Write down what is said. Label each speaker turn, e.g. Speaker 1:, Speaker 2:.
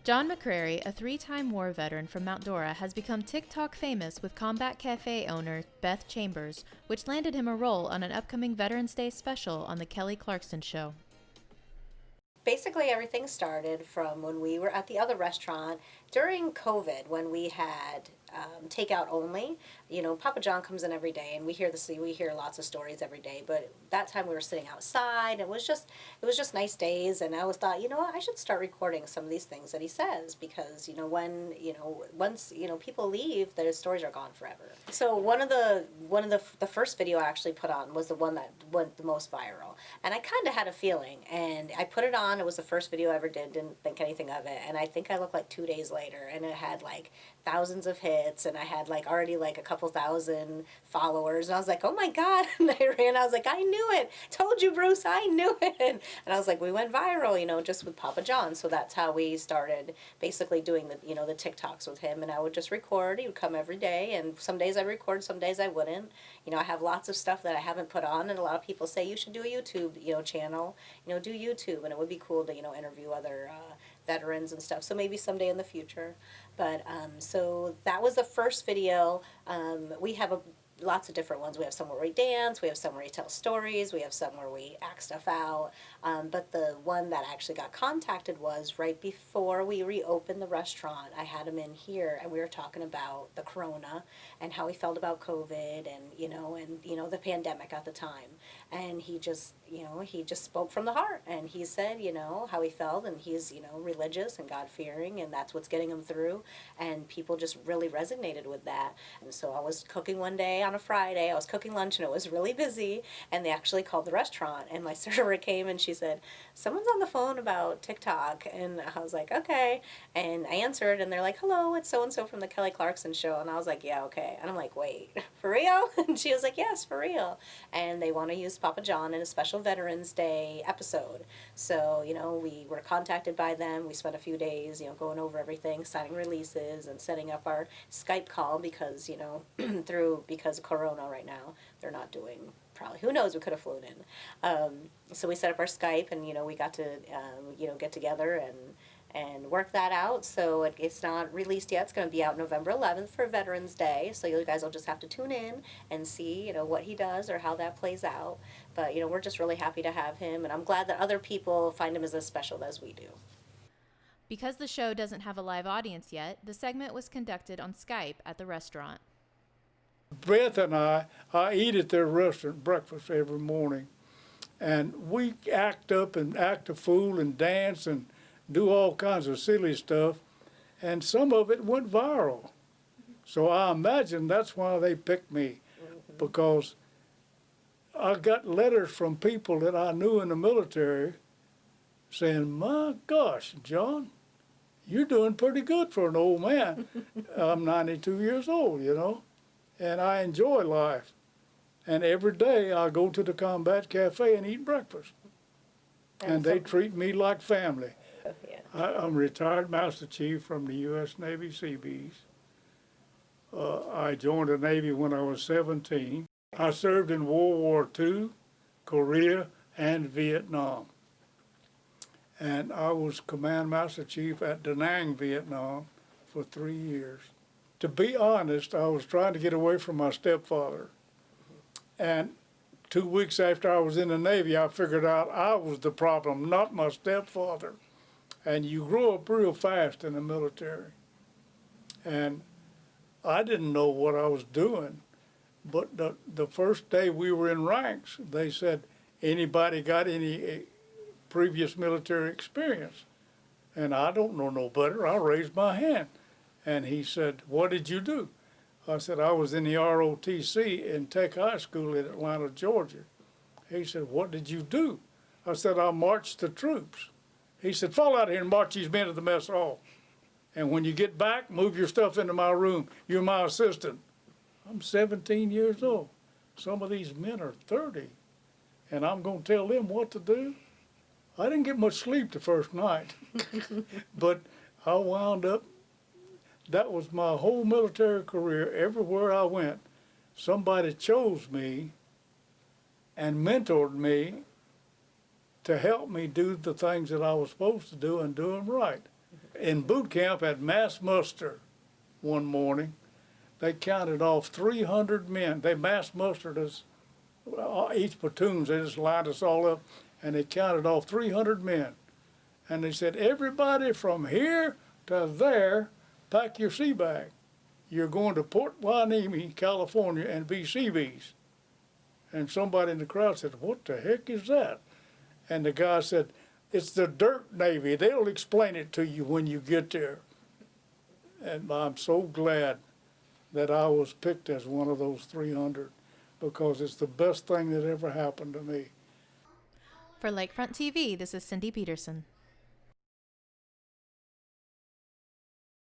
Speaker 1: John McCrary, a 3-time war veteran from Mount Dora, has become TikTok famous with Combat Cafe owner Beth Chambers, which landed him a role on an upcoming Veterans Day special on The Kelly Clarkson Show.
Speaker 2: Basically, everything started from when we were at the other restaurant during COVID, when we had takeout only. You know, Papa John comes in every day, and we hear lots of stories every day. But that time we were sitting outside. It was just nice days, and I always thought, you know what, I should start recording some of these things that he says, because once people leave, their stories are gone forever. So one of the first video I actually put on was the one that went the most viral, and I kind of had a feeling, and I put it on. It was the first video I ever did. Didn't think anything of it, and I think I looked like 2 days later, and it had like thousands of hits, and I had like already like a couple thousand followers, and I was like, oh my god. And I was like, I knew it, told you, Bruce, I knew it. And I was like, we went viral, just with Papa John. So that's how we started basically doing the the TikToks with him. And I would just record. He would come every day, and some days I record, some days I wouldn't. I have lots of stuff that I haven't put on, and a lot of people say you should do a YouTube channel, do YouTube, and it would be cool to interview other veterans and stuff. So maybe someday in the future. But so that was the first video. We have lots of different ones. We have some where we dance, we have some where we tell stories, we have some where we act stuff out. But the one that I actually got contacted was right before we reopened the restaurant. I had him in here, and we were talking about the corona and how he felt about COVID, and the pandemic at the time. And he just spoke from the heart, and he said how he felt, and he's religious and God-fearing, and that's what's getting him through, and people just really resonated with that. And so I was cooking one day on a Friday. I was cooking lunch, and it was really busy, and they actually called the restaurant, and my server came, and she said, someone's on the phone about TikTok. And I was like, okay. And I answered, and they're like, hello, it's so-and-so from the Kelly Clarkson Show. And I was like, yeah, okay. And I'm like, wait, for real? And she was like, yes, for real. And they want to use Papa John in a special Veterans Day episode. So, we were contacted by them. We spent a few days, going over everything, signing releases, and setting up our Skype call, because, because of Corona right now, they're not doing, probably, who knows, we could have flown in. So we set up our Skype, and, we got to, get together and work that out. So it's not released yet. It's going to be out November 11th for Veterans Day. So you guys will just have to tune in and see, what he does or how that plays out. But, we're just really happy to have him, and I'm glad that other people find him as special as we do.
Speaker 1: Because the show doesn't have a live audience yet, the segment was conducted on Skype at the restaurant.
Speaker 3: Beth and I eat at their restaurant breakfast every morning, and we act up and act a fool and dance and do all kinds of silly stuff, and some of it went viral. So I imagine that's why they picked me, because I got letters from people that I knew in the military saying, my gosh, John, you're doing pretty good for an old man. I'm 92 years old, and I enjoy life. And every day I go to the Combat Cafe and eat breakfast. And they treat me like family.
Speaker 2: Oh, yeah.
Speaker 3: I'm a retired Master Chief from the U.S. Navy Seabees. I joined the Navy when I was 17. I served in World War II, Korea, and Vietnam. And I was Command Master Chief at Da Nang, Vietnam for 3 years. To be honest, I was trying to get away from my stepfather. And 2 weeks after I was in the Navy, I figured out I was the problem, not my stepfather. And you grow up real fast in the military. And I didn't know what I was doing. But the first day we were in ranks, they said, anybody got any previous military experience? And I don't know no better. I raised my hand. And he said, what did you do? I said, I was in the ROTC in Tech High School in Atlanta, Georgia. He said, what did you do? I said, I marched the troops. He said, fall out here and march these men to the mess hall. And when you get back, move your stuff into my room. You're my assistant. I'm 17 years old. Some of these men are 30. And I'm going to tell them what to do? I didn't get much sleep the first night. But I wound up, that was my whole military career. Everywhere I went, somebody chose me and mentored me to help me do the things that I was supposed to do and do them right. In boot camp at mass muster one morning, they counted off 300 men. They mass mustered us, each platoon, they just lined us all up, and they counted off 300 men. And they said, everybody from here to there, pack your sea bag. You're going to Port Hueneme, California, and be Seabees. And somebody in the crowd said, what the heck is that? And the guy said, it's the dirt Navy. They'll explain it to you when you get there. And I'm so glad that I was picked as one of those 300 because it's the best thing that ever happened to me.
Speaker 1: For Lakefront TV, this is Cindy Peterson.